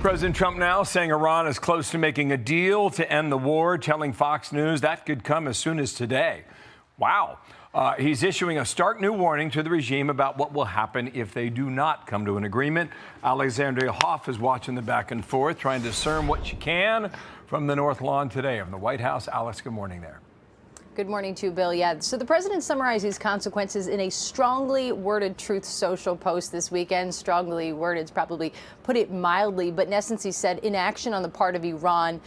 President Trump now saying Iran is close to making a deal to end the war, telling Fox News that could come as soon as today. Wow. He's issuing a stark new warning to the regime about what will happen if they do not come to an agreement. Alexandria Hoff is watching the back and forth, trying to discern what she can from the North Lawn today of the White House. Alex, good morning there. Good morning to you, Bill. Yeah, so the president summarized these consequences in a strongly worded Truth Social post this weekend. Strongly worded, probably put it mildly, but in essence, he said inaction on the part of Iran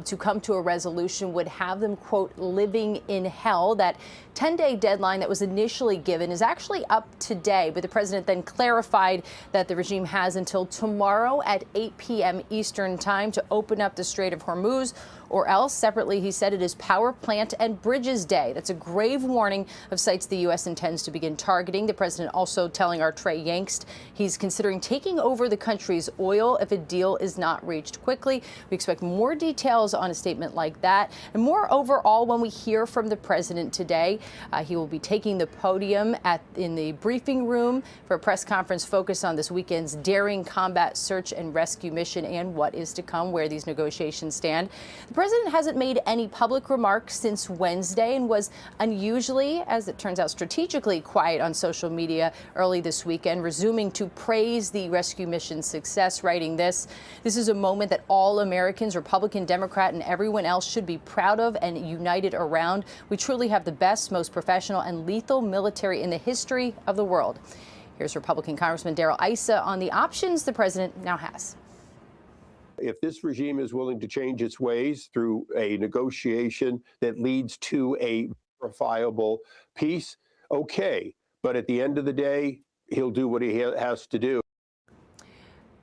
to come to a resolution would have them, quote, living in hell. That 10-day deadline that was initially given is actually up today, but the president then clarified that the regime has until tomorrow at 8 p.m. Eastern time to open up the Strait of Hormuz, or else, separately, he said it is Power Plant and Bridges Day. That's a grave warning of sites the U.S. intends to begin targeting. The president also telling our Trey Yangst he's considering taking over the country's oil if a deal is not reached quickly. We expect more details on a statement like that. And more overall, when we hear from the president today, he will be taking the podium in the briefing room for a press conference focused on this weekend's daring combat search and rescue mission and what is to come, where these negotiations stand. The president hasn't made any public remarks since Wednesday and was unusually, as it turns out, strategically quiet on social media early this weekend, resuming to praise the rescue mission's success, writing this is a moment that all Americans, Republican, Democrat, and everyone else should be proud of and united around. We truly have the best, most professional and lethal military in the history of the world. Here's Republican Congressman Darrell Issa on the options the president now has. If this regime is willing to change its ways through a negotiation that leads to a verifiable peace, okay. But at the end of the day, he'll do what he has to do.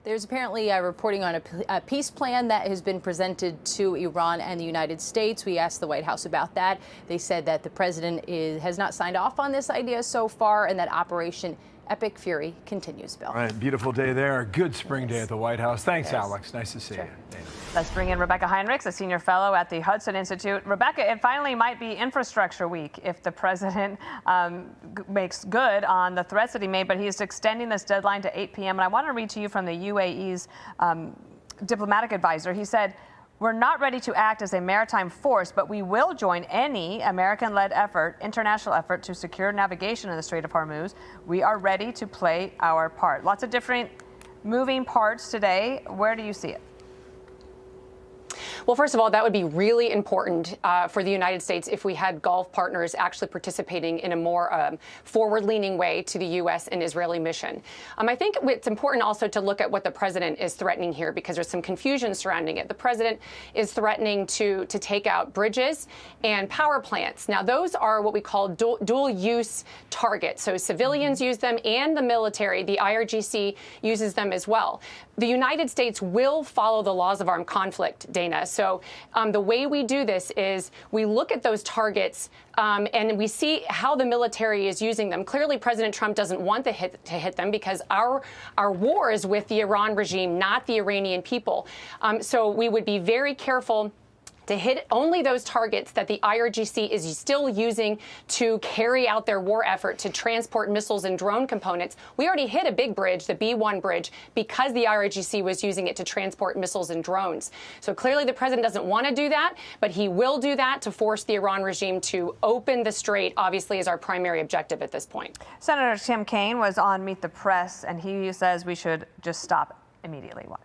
There's apparently reporting on a peace plan that has been presented to Iran and the United States. We asked the White House about that. They said that the president has not signed off on this idea so far, and that Operation Epic Fury continues, Bill. All right, beautiful day there. Good spring day at the White House. Thanks, Alex. Nice to see you. Let's bring in Rebeccah Heinrichs, a senior fellow at the Hudson Institute. Rebeccah, it finally might be infrastructure week if the president makes good on the threats that he made, but he's extending this deadline to 8 p.m. And I want to read to you from the UAE's diplomatic advisor. He said, "We're not ready to act as a maritime force, but we will join any American-led international effort to secure navigation in the Strait of Hormuz. We are ready to play our part." Lots of different moving parts today. Where do you see it? Well, first of all, that would be really important for the United States if we had Gulf partners actually participating in a more forward-leaning way to the U.S. and Israeli mission. I think it's important also to look at what the president is threatening here, because there's some confusion surrounding it. The president is threatening to take out bridges and power plants. Now, those are what we call dual-use targets. So civilians use them and the military, the IRGC, uses them as well. The United States will follow the laws of armed conflict, Dana. So the way we do this is we look at those targets and we see how the military is using them. Clearly, President Trump doesn't want to hit them because our war is with the Iran regime, not the Iranian people. So we would be very careful to hit only those targets that the IRGC is still using to carry out their war effort to transport missiles and drone components. We already hit a big bridge, the B-1 bridge, because the IRGC was using it to transport missiles and drones. So clearly the president doesn't want to do that, but he will do that to force the Iran regime to open the strait, obviously, is our primary objective at this point. Senator Tim Kaine was on Meet the Press, and he says we should just stop immediately. Watch.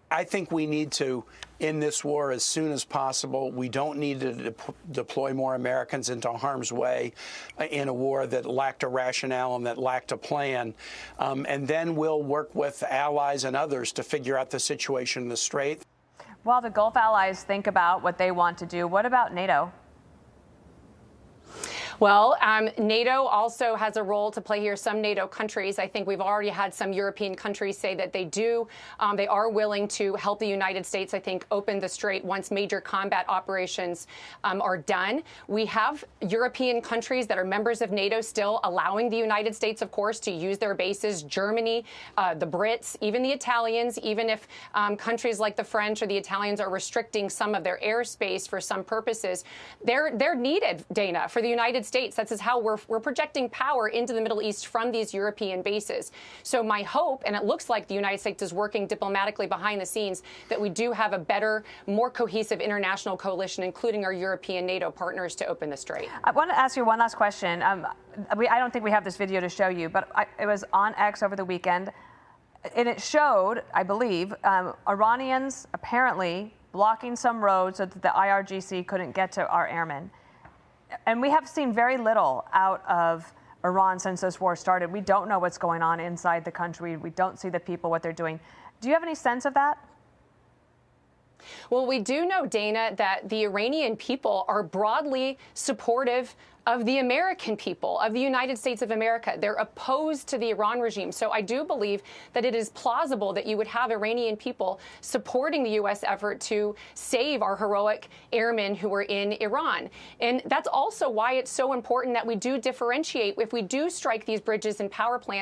I think we need to end this war as soon as possible. We don't need to deploy more Americans into harm's way in a war that lacked a rationale and that lacked a plan. And then we'll work with allies and others to figure out the situation in the Strait. While the Gulf allies think about what they want to do, what about NATO? Well, NATO also has a role to play here. Some NATO countries, I think we've already had some European countries say that they are willing to help the United States, I think, open the strait once major combat operations are done. We have European countries that are members of NATO still allowing the United States, of course, to use their bases. Germany, the Brits, even the Italians, even if countries like the French or the Italians are restricting some of their airspace for some purposes, they're needed, Dana, for the United United States. That's how we're projecting power into the Middle East from these European bases. So my hope, and it looks like the United States is working diplomatically behind the scenes, that we do have a better, more cohesive international coalition, including our European NATO partners, to open the strait. I want to ask you one last question. I don't think we have this video to show you, but it was on X over the weekend, and it showed, I believe, Iranians apparently blocking some roads so that the IRGC couldn't get to our airmen. And we have seen very little out of Iran since this war started. We don't know what's going on inside the country. We don't see the people, what they're doing. Do you have any sense of that? Well, we do know, Dana, that the Iranian people are broadly supportive of the American people, of the United States of America. They're opposed to the Iran regime. So I do believe that it is plausible that you would have Iranian people supporting the U.S. effort to save our heroic airmen who are in Iran. And that's also why it's so important that we do differentiate if we do strike these bridges and power plants.